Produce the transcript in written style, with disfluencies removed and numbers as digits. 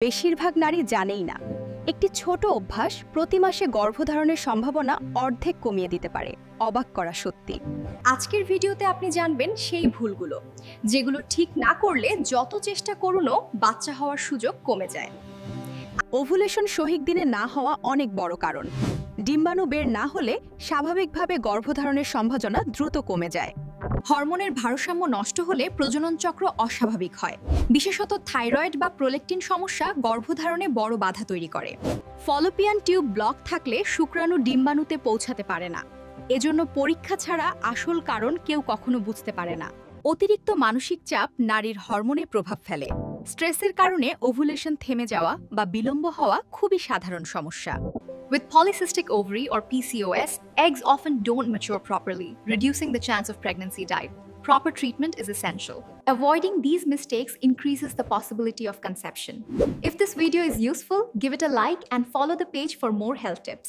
বেশিরভাগ নারী জানেই না একটি ছোট অভ্যাস প্রতি মাসে গর্ভধারণের সম্ভাবনা অর্ধেক কমিয়ে দিতে পারে। অবাক করা সত্যি। আজকের ভিডিওতে আপনি জানবেন সেই ভুলগুলো যেগুলো ঠিক না করলে যত চেষ্টা করুনও বাচ্চা হওয়ার সুযোগ কমে যায়। ওভুলেশন সঠিক দিনে না হওয়া অনেক বড় কারণ। ডিম্বাণু বের না হলে স্বাভাবিকভাবে গর্ভধারণের সম্ভাবনা দ্রুত কমে যায়। হরমোনের ভারসাম্য নষ্ট হলে প্রজনন চক্র অস্বাভাবিক হয়। বিশেষত থাইরয়েড বা প্রোলেকটিন সমস্যা গর্ভধারণে বড় বাধা তৈরি করে। ফলোপিয়ান টিউব ব্লক থাকলে শুক্রাণু ডিম্বাণুতে পৌঁছাতে পারে না। এজন্য পরীক্ষা ছাড়া আসল কারণ কেউ কখনো বুঝতে পারে না। অতিরিক্ত মানসিক চাপ নারীর হরমোনে প্রভাব ফেলে। স্ট্রেসের কারণে ওভুলেশন থেমে যাওয়া বা বিলম্ব হওয়া খুবই সাধারণ সমস্যা। With polycystic ovary or PCOS, eggs often don't mature properly, reducing the chance of pregnancy die. Proper treatment is essential. Avoiding these mistakes increases the possibility of conception. If this video is useful, give it a like and follow the page for more health tips.